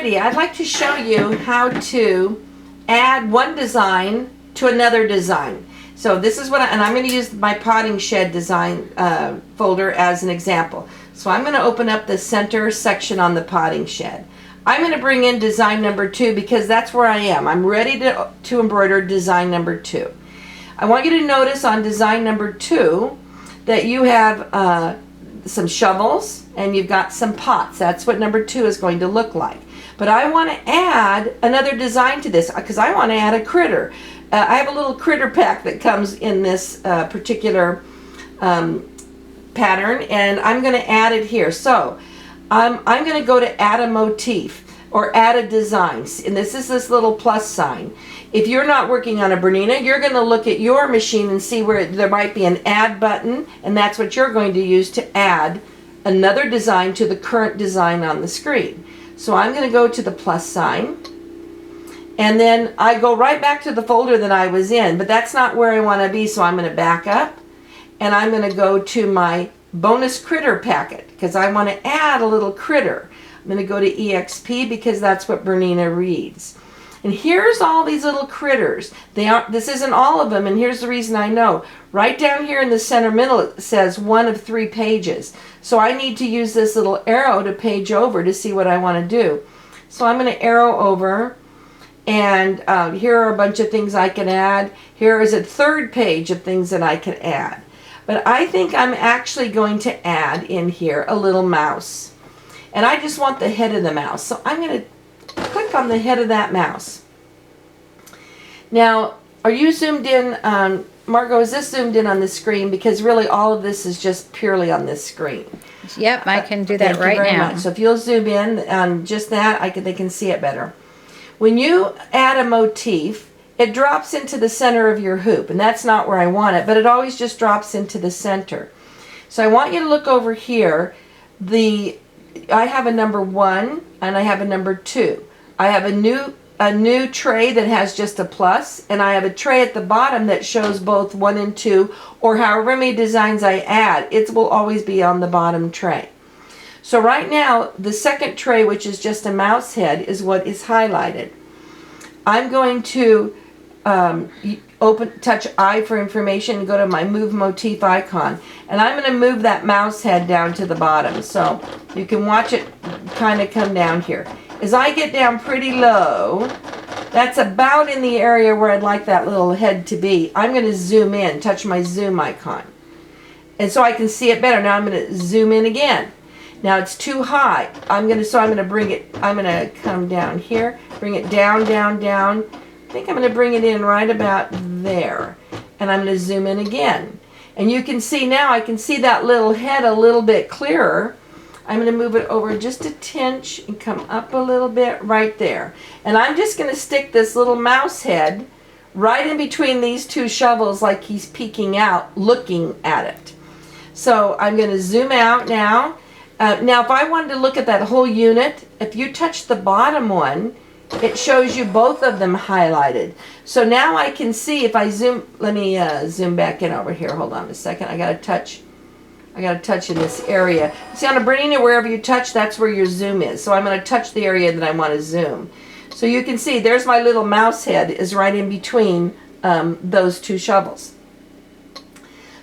Alrighty, I'd like to show you how to add one design to another design. So this is what and I'm going to use my potting shed design folder as an example. So I'm going to open up the center section on the potting shed. I'm going to bring in design number 2 because that's where I am. I'm ready to embroider design number 2. I want you to notice on design number 2 that you have some shovels and you've got some pots. That's what number 2 is going to look like. But I want to add another design to this because I want to add a critter. I have a little critter pack that comes in this particular pattern, and I'm going to add it here. So I'm going to go to add a motif or add a design, and this is this little plus sign. If you're not working on a Bernina, you're going to look at your machine and see where there might be an add button, and that's what you're going to use to add another design to the current design on the screen. So I'm going to go to the plus sign, and then I go right back to the folder that I was in, but that's not where I want to be, so I'm going to back up, and I'm going to go to my bonus critter packet because I want to add a little critter. I'm going to go to EXP because that's what Bernina reads. And here's all these little critters. This isn't all of them, and here's the reason I know. Right down here in the center middle it says 1 of 3 pages. So I need to use this little arrow to page over to see what I want to do. So I'm going to arrow over, and here are a bunch of things I can add. Here is a 3rd page of things that I can add. But I think I'm actually going to add in here a little mouse. And I just want the head of the mouse. So I'm going to click on the head of that mouse. Now, are you zoomed in, Margot, is this zoomed in on the screen? Because really all of this is just purely on this screen. Yep, I can do that right now. Much. So if you'll zoom in on just that, they can see it better. When you add a motif, it drops into the center of your hoop, and that's not where I want it, but it always just drops into the center. So I want you to look over here. I have a number 1 and I have a number 2. I have a new tray that has just a plus, and I have a tray at the bottom that shows both 1 and 2, or however many designs I add, it will always be on the bottom tray. So right now, the second tray, which is just a mouse head, is what is highlighted. I'm going to touch I for information and go to my move motif icon, and I'm going to move that mouse head down to the bottom so you can watch it kind of come down here. As I get down pretty low, that's about in the area where I'd like that little head to be. I'm going to zoom in, touch my zoom icon, and so I can see it better. Now I'm going to zoom in again. Now it's too high. I'm going to come down here, bring it down, down, down. I think I'm going to bring it in right about there, and I'm going to zoom in again. And you can see now, I can see that little head a little bit clearer. I'm going to move it over just a tinch and come up a little bit right there. And I'm just going to stick this little mouse head right in between these 2 shovels like he's peeking out, looking at it. So I'm going to zoom out now. Now if I wanted to look at that whole unit, if you touch the bottom one, it shows you both of them highlighted. So now I can see if I zoom, let me zoom back in over here. Hold on a second. I got to touch in this area. See, on a Bernina, wherever you touch, that's where your zoom is. So I'm going to touch the area that I want to zoom. So you can see there's my little mouse head is right in between those 2 shovels.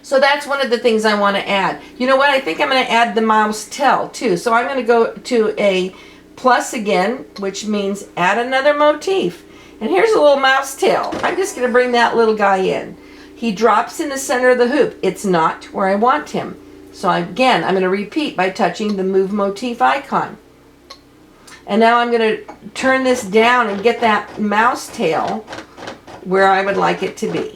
So that's one of the things I want to add. You know what? I think I'm going to add the mouse tail too. So I'm going to go to a plus again, which means add another motif. And here's a little mouse tail. I'm just going to bring that little guy in. He drops in the center of the hoop. It's not where I want him. So again, I'm going to repeat by touching the move motif icon. And now I'm going to turn this down and get that mouse tail where I would like it to be.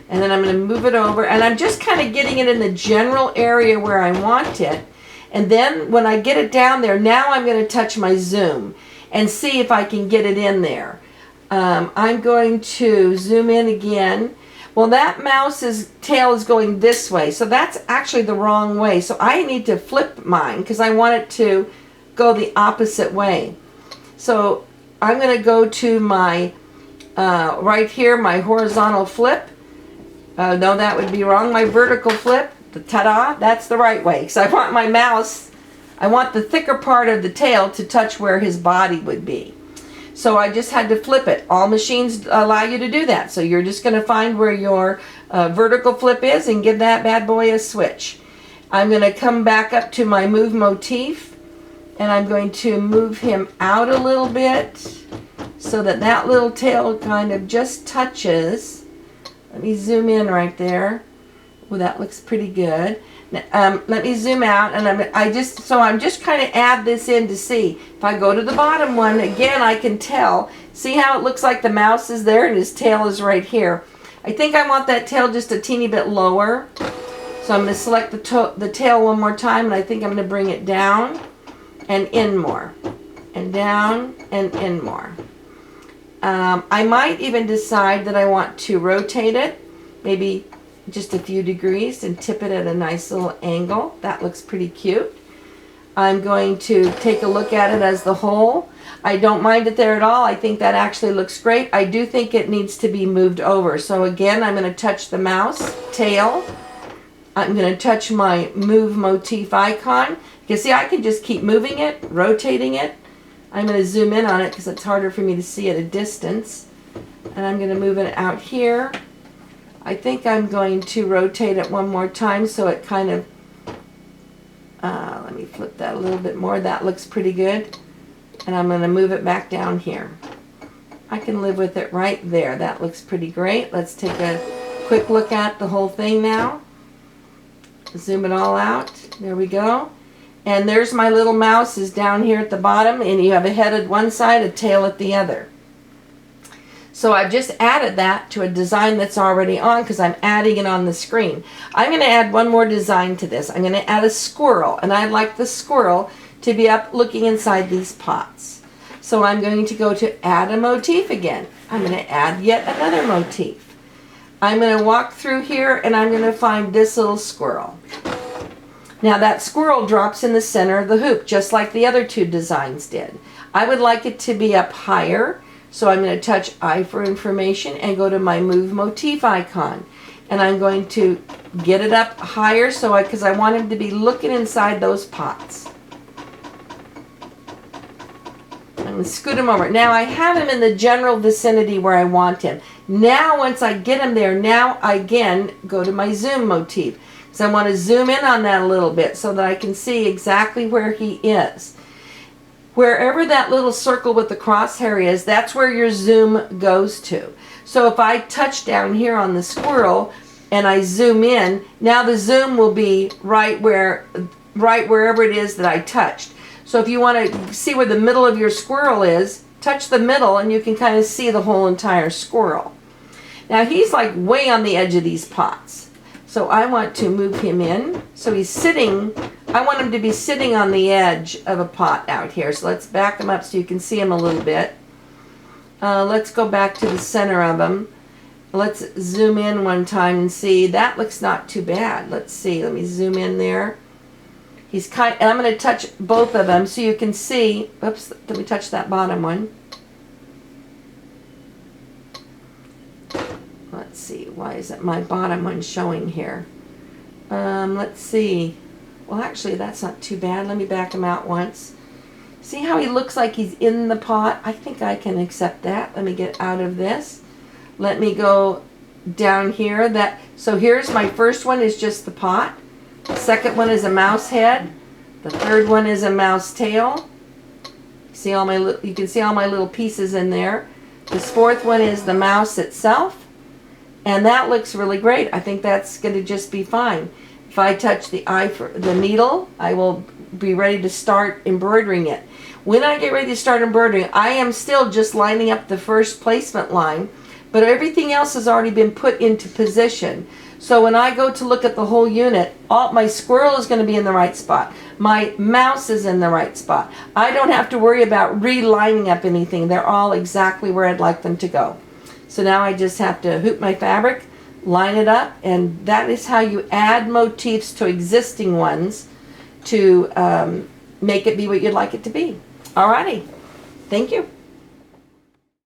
And then I'm going to move it over, and I'm just kind of getting it in the general area where I want it. And then when I get it down there, now I'm going to touch my zoom and see if I can get it in there. I'm going to zoom in again. Well, that mouse's tail is going this way, so that's actually the wrong way. So I need to flip mine because I want it to go the opposite way. So I'm going to go to my, right here, my horizontal flip. No, that would be wrong. My vertical flip, ta-da, that's the right way. Because I want my mouse I want the thicker part of the tail to touch where his body would be. So I just had to flip it. All machines allow you to do that. So you're just going to find where your vertical flip is and give that bad boy a switch. I'm going to come back up to my move motif, and I'm going to move him out a little bit so that that little tail kind of just touches. Let me zoom in right there. Well, that looks pretty good. Let me zoom out, and I'm just kind of add this in to see. If I go to the bottom one, again, I can tell. See how it looks like the mouse is there and his tail is right here. I think I want that tail just a teeny bit lower. So I'm going to select the tail one more time, and I think I'm going to bring it down and in more. And down and in more. I might even decide that I want to rotate it, maybe just a few degrees, and tip it at a nice little angle. That looks pretty cute. I'm going to take a look at it as the whole. I don't mind it there at all. I think that actually looks great. I do think it needs to be moved over. So again, I'm going to touch the mouse tail. I'm going to touch my move motif icon. You can see I can just keep moving it, rotating it. I'm going to zoom in on it because it's harder for me to see at a distance. And I'm going to move it out here. I think I'm going to rotate it one more time so it kind of, let me flip that a little bit more. That looks pretty good. And I'm going to move it back down here. I can live with it right there. That looks pretty great. Let's take a quick look at the whole thing now. Zoom it all out. There we go. And there's my little mouse is down here at the bottom, and you have a head at one side, a tail at the other. So I've just added that to a design that's already on because I'm adding it on the screen. I'm going to add one more design to this. I'm going to add a squirrel, and I'd like the squirrel to be up looking inside these pots. So I'm going to go to add a motif again. I'm going to add yet another motif. I'm going to walk through here, and I'm going to find this little squirrel. Now that squirrel drops in the center of the hoop just like the other two designs did. I would like it to be up higher. So I'm going to touch I for information and go to my move motif icon. And I'm going to get it up higher because I want him to be looking inside those pots. I'm going to scoot him over. Now I have him in the general vicinity where I want him. Now once I get him there, now I again go to my zoom motif. So I want to zoom in on that a little bit so that I can see exactly where he is. Wherever that little circle with the crosshair is, that's where your zoom goes to. So if I touch down here on the squirrel and I zoom in, now the zoom will be right wherever it is that I touched. So if you want to see where the middle of your squirrel is, touch the middle and you can kind of see the whole entire squirrel. Now he's like way on the edge of these pots. So I want to move him in. So he's sitting, I want him to be sitting on the edge of a pot out here. So let's back him up so you can see him a little bit. Let's go back to the center of him. Let's zoom in one time and see. That looks not too bad. Let's see. Let me zoom in there. And I'm going to touch both of them so you can see. Oops, let me touch that bottom one. Let's see, why isn't my bottom one showing here? Let's see. Well, actually, that's not too bad. Let me back him out once. See how he looks like he's in the pot? I think I can accept that. Let me get out of this. Let me go down here. So here's my first one is just the pot. The second one is a mouse head. The third one is a mouse tail. You can see all my little pieces in there. This fourth one is the mouse itself. And that looks really great. I think that's going to just be fine. If I touch the needle, I will be ready to start embroidering it. When I get ready to start embroidering, I am still just lining up the first placement line, but everything else has already been put into position. So when I go to look at the whole unit, my squirrel is going to be in the right spot. My mouse is in the right spot. I don't have to worry about relining up anything. They're all exactly where I'd like them to go. So now I just have to hoop my fabric, line it up, and that is how you add motifs to existing ones to make it be what you'd like it to be. Alrighty, thank you.